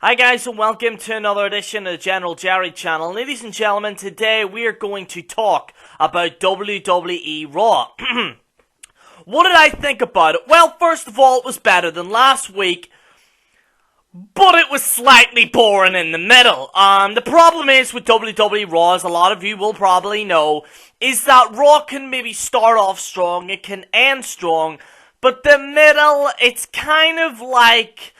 Hi guys and welcome to another edition of the General Jerry channel. Ladies and gentlemen, today we are going to talk about WWE Raw. What did I think about it? Well, first of all, it was better than last week, but it was slightly boring in the middle. The problem is with WWE Raw, as a lot of you will probably know, is that Raw can maybe start off strong, it can end strong, but the middle, it's kind of like...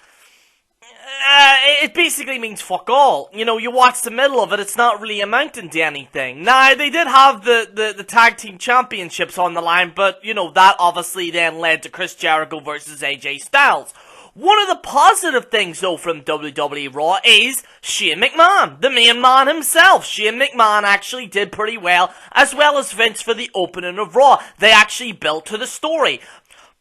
it basically means fuck all. You know, you watch the middle of it, it's not really amounting to anything. Now, they did have the tag team championships on the line, but, you know, that obviously then led to Chris Jericho versus AJ Styles. One of the positive things, though, from WWE Raw is Shane McMahon, the main man himself. Shane McMahon actually did pretty well as Vince for the opening of Raw. They actually built to the story.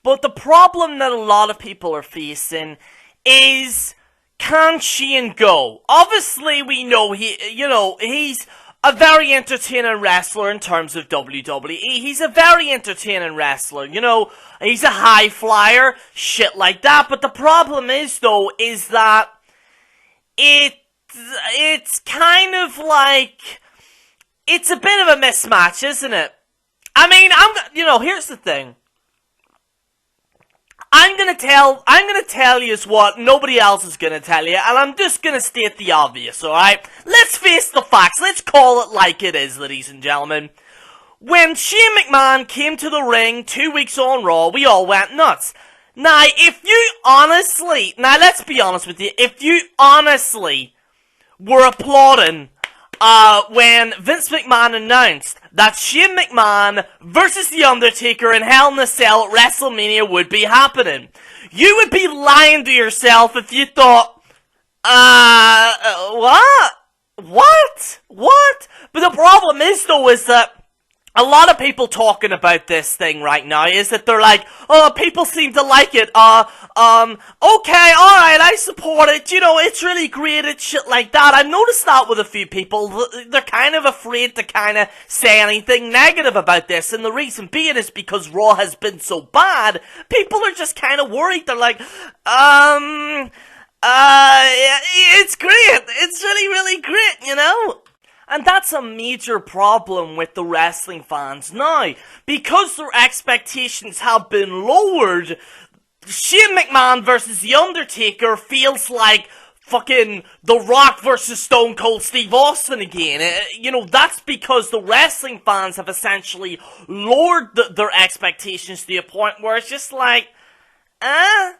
But the problem that a lot of people are facing is... can Shane go? Obviously, we know he's a very entertaining wrestler in terms of WWE. He's a very entertaining wrestler, you know, he's a high flyer, shit like that. But the problem is, though, is that it's kind of like, it's a bit of a mismatch, isn't it? I mean, here's the thing. I'm gonna tell you what nobody else is gonna tell you, and I'm just gonna state the obvious, alright? Let's face the facts, let's call it like it is, ladies and gentlemen. When Shane McMahon came to the ring 2 weeks on Raw, we all went nuts. Now, let's be honest with you, if you honestly were applauding when Vince McMahon announced that Shane McMahon versus The Undertaker in Hell in a Cell at WrestleMania would be happening, you would be lying to yourself if you thought, what? But the problem is, though, is that a lot of people talking about this thing right now is that they're like, oh, people seem to like it, okay, alright, I support it, you know, it's really great, and shit like that. I've noticed that with a few people, they're kind of afraid to kind of say anything negative about this, and the reason being is because Raw has been so bad, people are just kind of worried, they're like, it's great, it's really, really great, you know? And that's a major problem with the wrestling fans now. Because their expectations have been lowered, Shane McMahon versus The Undertaker feels like fucking The Rock versus Stone Cold Steve Austin again. You know, that's because the wrestling fans have essentially lowered their expectations to a point where it's just like, yeah,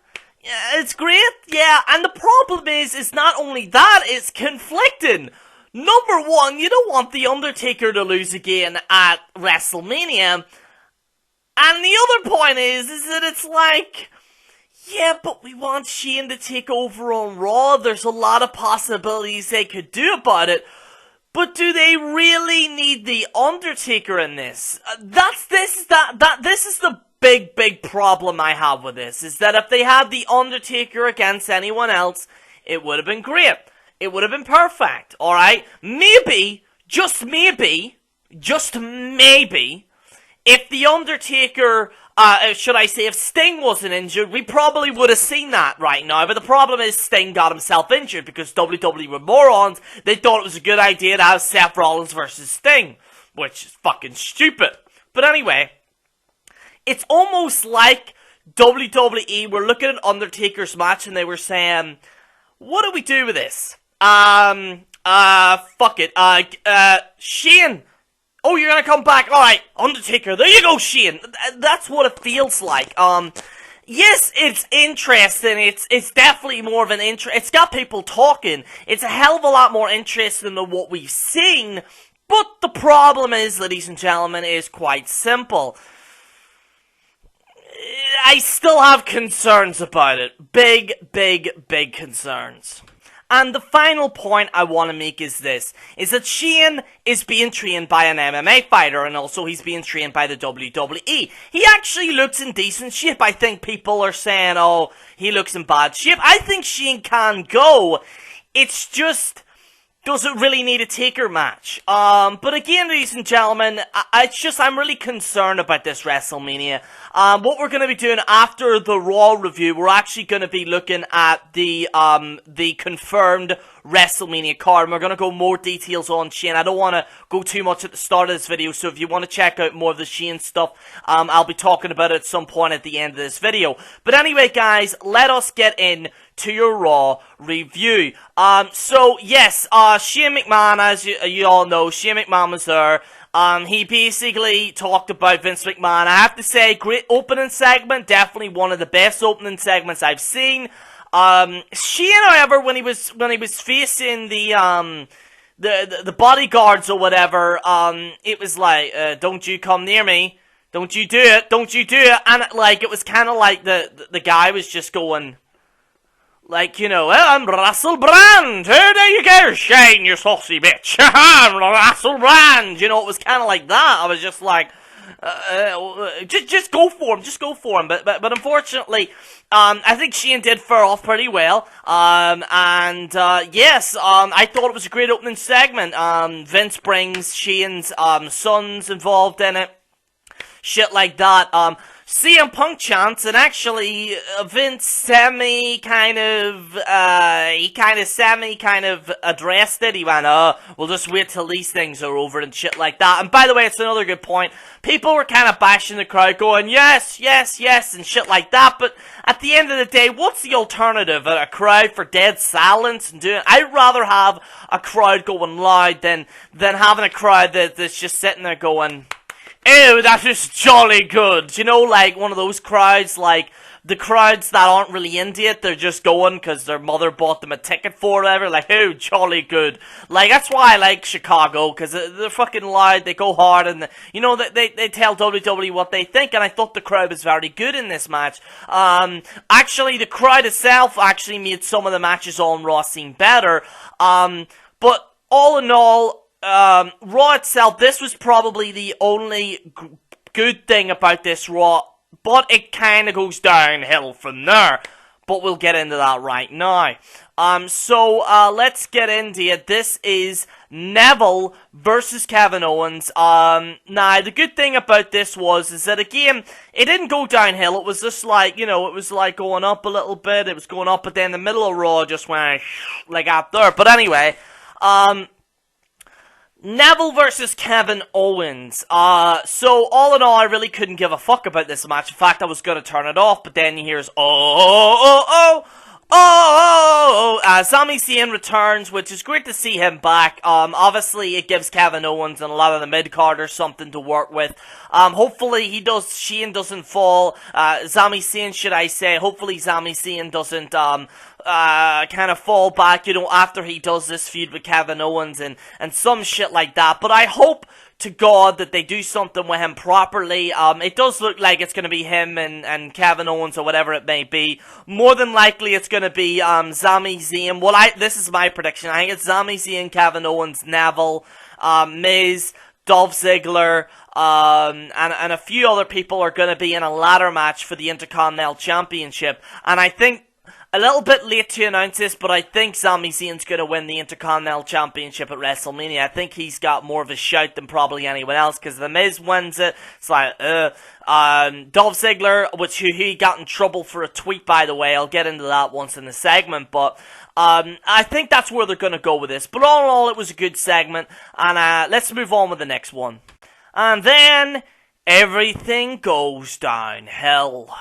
it's great, yeah. And the problem is not only that, it's conflicting. Number one, you don't want The Undertaker to lose again at WrestleMania. And the other point is that it's like, yeah, but we want Shane to take over on Raw. There's a lot of possibilities they could do about it. But do they really need The Undertaker in this? This is the big problem I have with this. Is that if they had The Undertaker against anyone else, it would have been great. It would have been perfect, alright? Maybe, just maybe, if The Undertaker, if Sting wasn't injured, we probably would have seen that right now. But the problem is Sting got himself injured because WWE were morons. They thought it was a good idea to have Seth Rollins versus Sting, which is fucking stupid. But anyway, it's almost like WWE were looking at Undertaker's match and they were saying, what do we do with this? Fuck it. Shane. Oh, you're gonna come back. Alright, Undertaker. There you go, Shane. That's what it feels like. Yes, it's interesting. It's definitely more of an it's got people talking. It's a hell of a lot more interesting than what we've seen. But the problem is, ladies and gentlemen, is quite simple. I still have concerns about it. Big concerns. And the final point I want to make is this, is that Shane is being trained by an MMA fighter, and also he's being trained by the WWE. He actually looks in decent shape. I think people are saying, oh, he looks in bad shape. I think Shane can go. It's just, does it really need a taker match? But again, ladies and gentlemen, I'm really concerned about this WrestleMania. What we're going to be doing after the Raw review, we're actually going to be looking at the confirmed WrestleMania card, and we're going to go more details on Shane. I don't want to go too much at the start of this video, so if you want to check out more of the Shane stuff, I'll be talking about it at some point at the end of this video. But anyway, guys, let us get in to your Raw review. So yes, Shane McMahon, as you all know, Shane McMahon was there. He basically talked about Vince McMahon. I have to say, great opening segment, definitely one of the best opening segments I've seen. Shane, however, when he was facing the bodyguards or whatever, it was like, don't you come near me, don't you do it, and it was kind of like the guy was just going, like, you know, well, I'm Russell Brand. Here, there you go, Shane, you saucy bitch. I'm Russell Brand. You know, it was kind of like that. I was just like, just go for him. But unfortunately, I think Shane did fare off pretty well. Yes, I thought it was a great opening segment. Vince brings Shane's sons involved in it. Shit like that. CM Punk chants, and actually, Vince semi kind of addressed it. He went, we'll just wait till these things are over and shit like that. And by the way, it's another good point. People were kind of bashing the crowd, going, yes, and shit like that. But at the end of the day, what's the alternative? A crowd for dead silence and doing? I'd rather have a crowd going loud than having a crowd that's just sitting there going, ew, that is jolly good. You know, like one of those crowds, like the crowds that aren't really into it, they're just going because their mother bought them a ticket for whatever, like, oh, jolly good. Like, that's why I like Chicago, because they're fucking loud, they go hard, and, you know, they tell WWE what they think, and I thought the crowd was very good in this match. Actually, the crowd itself actually made some of the matches on Raw seem better, but all in all, Raw itself, this was probably the only good thing about this Raw, but it kind of goes downhill from there. But we'll get into that right now. Let's get into it. This is Neville versus Kevin Owens. Now, the good thing about this is that, again, it didn't go downhill. It was just like, you know, it was like going up a little bit. It was going up, but then the middle of Raw just went like out there. But anyway, Neville versus Kevin Owens. So all in all, I really couldn't give a fuck about this match. In fact, I was gonna turn it off, but then he hears, Sami Zayn returns, which is great to see him back. Obviously, it gives Kevin Owens and a lot of the mid-carders something to work with. Hopefully Shane doesn't fall, Sami Zayn, should I say. Hopefully Sami Zayn doesn't, kind of fall back, you know, after he does this feud with Kevin Owens and some shit like that. But I hope to God that they do something with him properly. It does look like it's going to be him and Kevin Owens or whatever it may be. More than likely it's going to be Sami Zayn. Well, this is my prediction. I think it's Sami Zayn, Kevin Owens, Neville, Miz, Dolph Ziggler, and a few other people are going to be in a ladder match for the Intercontinental Championship. And I think a little bit late to announce this, but I think Sami Zayn's going to win the Intercontinental Championship at WrestleMania. I think he's got more of a shout than probably anyone else, because The Miz wins it. It's like, Dolph Ziggler, which he got in trouble for a tweet, by the way. I'll get into that once in the segment, but I think that's where they're going to go with this. But all in all, it was a good segment, and let's move on with the next one. And then, everything goes downhill.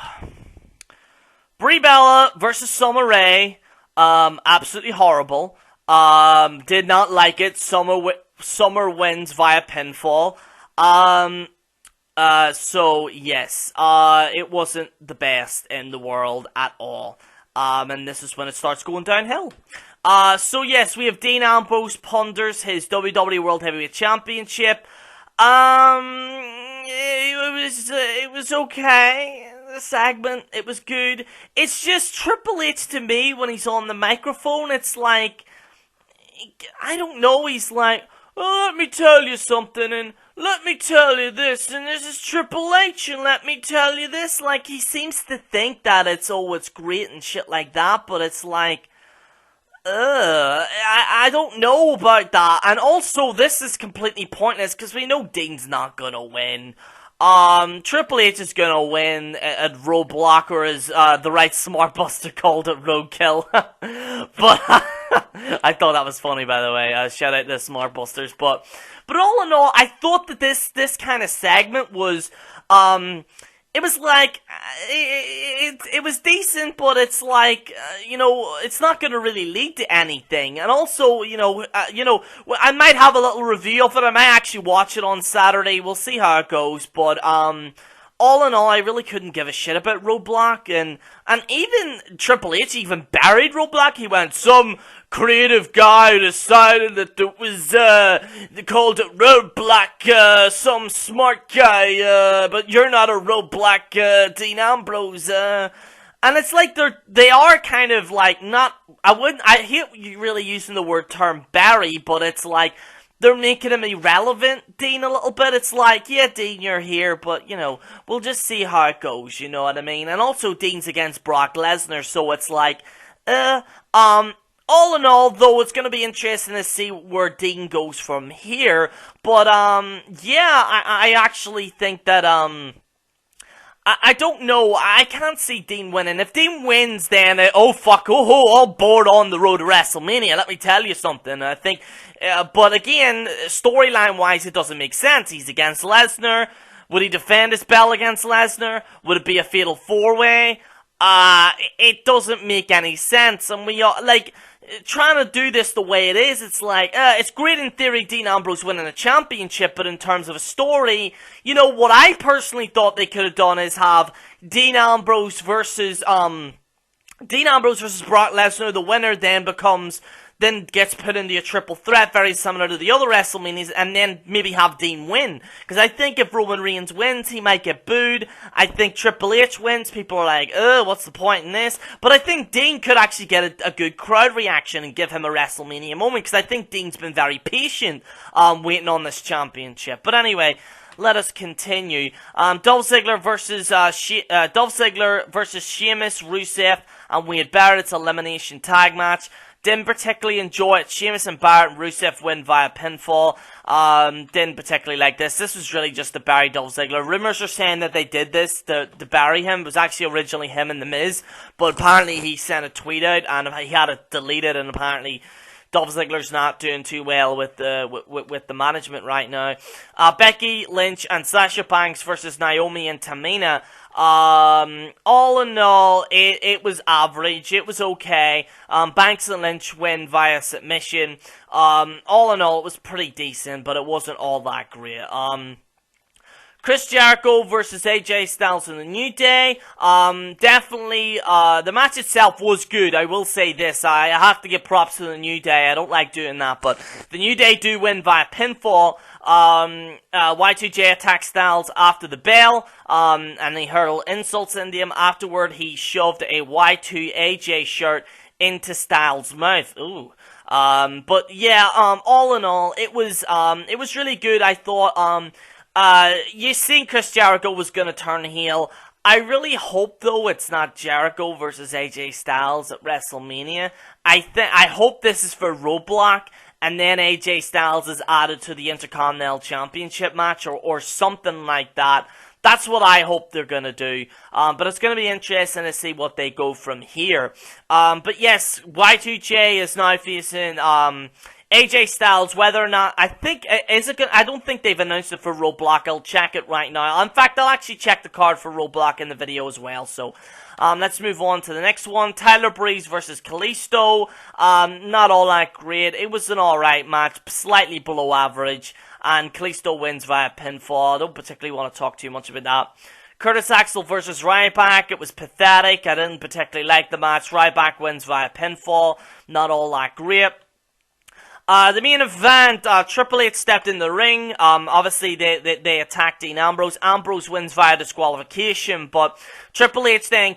Brie Bella versus Summer Rae, absolutely horrible. Did not like it. Summer wins via pinfall. So yes, it wasn't the best in the world at all. And this is when it starts going downhill. So yes, we have Dean Ambrose ponders his WWE World Heavyweight Championship. It was okay. The segment, it was good. It's just Triple H to me when he's on the microphone. It's like, I don't know. He's like, oh, let me tell you something, and let me tell you this, and this is Triple H, and let me tell you this. Like, he seems to think that it's great and shit like that, but it's like, I I don't know about that. And also, this is completely pointless because we know Dean's not gonna win. Triple H is gonna win at Roadblock, or as the right Smart Buster called it, Roadkill. But I thought that was funny, by the way. Shout out to Smart Busters. But all in all, I thought that this kind of segment was it was like, it was decent, but it's like, it's not going to really lead to anything. And also, I might have a little review of it. I might actually watch it on Saturday. We'll see how it goes. But, all in all, I really couldn't give a shit about Roadblock, and even Triple H even buried Roadblock. He went, some creative guy decided that it was, they called it Roadblock, some smart guy, but you're not a Roadblock, Dean Ambrose, and it's like they are kind of like I hate you really using the word term bury, but it's like, they're making him irrelevant, Dean, a little bit. It's like, yeah, Dean, you're here, but, we'll just see how it goes, you know what I mean? And also, Dean's against Brock Lesnar, so it's like, all in all, though, it's gonna be interesting to see where Dean goes from here, but, yeah, I actually think that, I don't know. I can't see Dean winning. If Dean wins, then, all board on the road to WrestleMania. Let me tell you something. I think, but again, storyline-wise, it doesn't make sense. He's against Lesnar. Would he defend his belt against Lesnar? Would it be a fatal four-way? It doesn't make any sense. And we are, trying to do this the way it is, it's like, it's great in theory, Dean Ambrose winning a championship, but in terms of a story, what I personally thought they could have done is have Dean Ambrose versus Brock Lesnar. The winner then gets put into a triple threat, very similar to the other WrestleManias, and then maybe have Dean win. Because I think if Roman Reigns wins, he might get booed. I think Triple H wins, people are like, what's the point in this? But I think Dean could actually get a good crowd reaction and give him a WrestleMania moment, because I think Dean's been very patient, waiting on this championship. But anyway, let us continue. Dolph Ziggler versus Sheamus, Rusev, and Wade Barrett's elimination tag match. Didn't particularly enjoy it. Sheamus and Barrett and Rusev win via pinfall. Didn't particularly like this. This was really just to bury Dolph Ziggler. Rumors are saying that they did this to bury him. It was actually originally him and The Miz, but apparently he sent a tweet out and he had it deleted, and apparently Dolph Ziggler's not doing too well with the management right now. Becky Lynch and Sasha Banks versus Naomi and Tamina. All in all, it was average. It was okay. Banks and Lynch win via submission. All in all, it was pretty decent, but it wasn't all that great. Chris Jericho versus AJ Styles in the New Day. Definitely, the match itself was good. I will say this. I have to give props to the New Day. I don't like doing that, but the New Day do win via pinfall. Y2J attacks Styles after the bell, and they hurl insults into him. Afterward, he shoved a Y2AJ shirt into Styles' mouth. Ooh. But yeah, all in all, it was really good. I thought, you seen Chris Jericho was gonna turn heel. I really hope, though, it's not Jericho versus AJ Styles at WrestleMania. I hope this is for Roadblock, and then AJ Styles is added to the Intercontinental Championship match, or something like that. That's what I hope they're gonna do. But it's gonna be interesting to see what they go from here. But yes, Y2J is now facing, AJ Styles. Whether or not, I don't think they've announced it for Roadblock. I'll check it right now. In fact, I'll actually check the card for Roadblock in the video as well. So, let's move on to the next one. Tyler Breeze versus Kalisto. Not all that great. It was an alright match, slightly below average. And Kalisto wins via pinfall. I don't particularly want to talk too much about that. Curtis Axel versus Ryback. It was pathetic. I didn't particularly like the match. Ryback wins via pinfall. Not all that great. The main event, Triple H stepped in the ring. Obviously, they attacked Dean Ambrose. Ambrose wins via disqualification, but Triple H then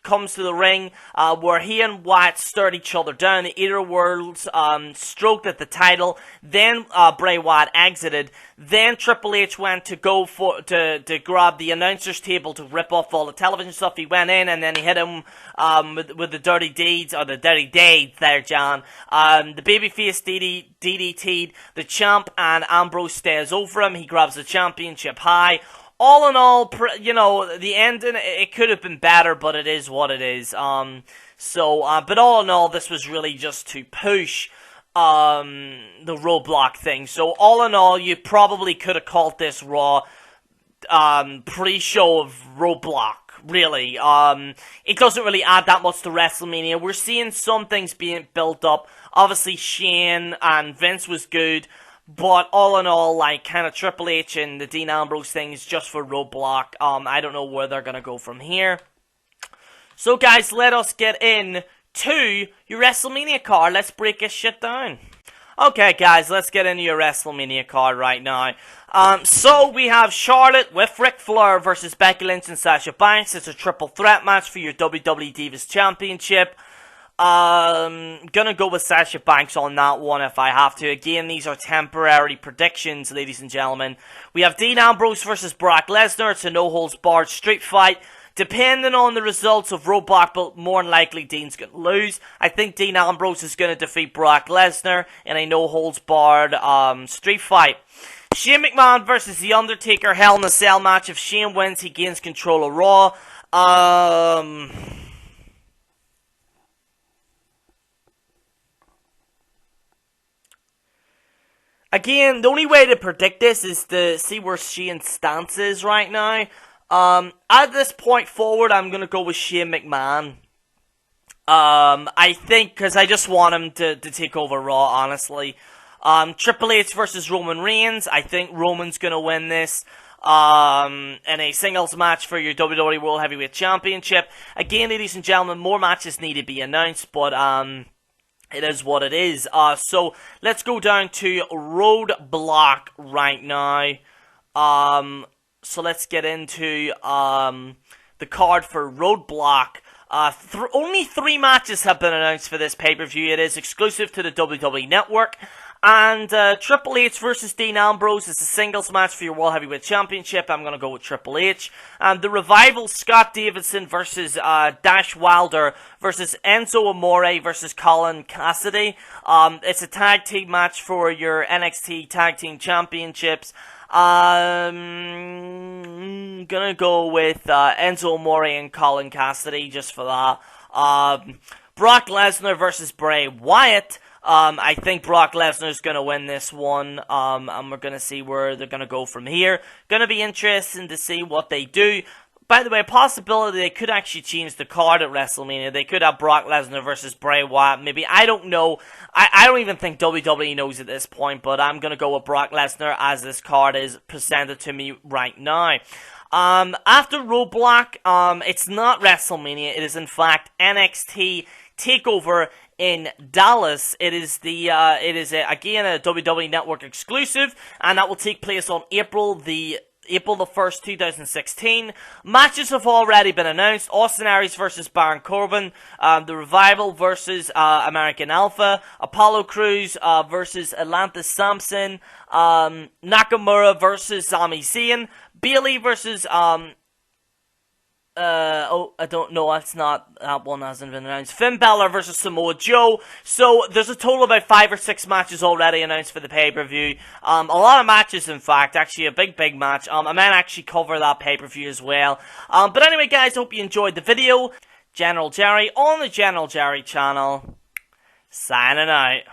comes to the ring, where he and Wyatt stared each other down. The Eater Worlds stroked at the title. Then Bray Wyatt exited. Then Triple H went to go to grab the announcer's table to rip off all the television stuff. He went in and then he hit him with the dirty deeds, or the dirty deeds there, John. The babyface DDT'd the champ, and Ambrose stays over him. He grabs the championship high. All in all, the ending, it could have been better, but it is what it is. But all in all, this was really just to push the Roadblock thing. So all in all, you probably could have called this Raw pre-show of Roadblock. Really, it doesn't really add that much to WrestleMania. We're seeing some things being built up. Obviously, Shane and Vince was good, but all in all, like, kind of Triple H and the Dean Ambrose thing is just for Roadblock. I don't know where they're gonna go from here. So, guys, let us get in to your WrestleMania card. Let's break this shit down. Okay, guys, let's get into your WrestleMania card right now. So we have Charlotte with Ric Flair versus Becky Lynch and Sasha Banks. It's a triple threat match for your WWE Divas Championship. Gonna go with Sasha Banks on that one if I have to. Again, these are temporary predictions, ladies and gentlemen. We have Dean Ambrose versus Brock Lesnar. It's a no-holds-barred street fight. Depending on the results of Roadblock, but more than likely Dean's going to lose. I think Dean Ambrose is going to defeat Brock Lesnar in a no-holds-barred street fight. Shane McMahon versus The Undertaker, Hell in a Cell match. If Shane wins, he gains control of Raw. Again, the only way to predict this is to see where Shane's stance is right now. At this point forward, I'm going to go with Shane McMahon. I think, because I just want him to take over Raw, honestly. Triple H versus Roman Reigns. I think Roman's going to win this in a singles match for your WWE World Heavyweight Championship. Again, ladies and gentlemen, more matches need to be announced, but it is what it is. So let's go down to Roadblock right now. So let's get into the card for Roadblock. Only 3 matches have been announced for this pay-per-view. It is exclusive to the WWE Network. And Triple H versus Dean Ambrose is a singles match for your World Heavyweight Championship. I'm going to go with Triple H. And the Revival, Scott Davidson versus Dash Wilder versus Enzo Amore versus Colin Cassidy. It's a tag team match for your NXT Tag Team Championships. Gonna go with Enzo Amore and Colin Cassidy just for that. Brock Lesnar versus Bray Wyatt. I think Brock Lesnar's gonna win this one. And we're gonna see where they're gonna go from here. Gonna be interesting to see what they do. By the way, a possibility they could actually change the card at WrestleMania. They could have Brock Lesnar versus Bray Wyatt. Maybe, I don't know. I don't even think WWE knows at this point, but I'm going to go with Brock Lesnar as this card is presented to me right now. After Roadblock, it's not WrestleMania. It is, in fact, NXT TakeOver in Dallas. It is again a WWE Network exclusive, and that will take place on April the 1st, 2016. Matches have already been announced. Austin Aries versus Baron Corbin. The Revival versus American Alpha. Apollo Crews versus Atlantis Sampson. Nakamura versus Sami Zayn. Bayley versus I don't know, that one hasn't been announced. Finn Balor versus Samoa Joe. So, there's a total of about 5 or 6 matches already announced for the pay-per-view. A lot of matches, in fact. Actually, a big match. I might actually cover that pay-per-view as well. But anyway, guys, hope you enjoyed the video. General Jerry on the General Jerry channel. Signing out.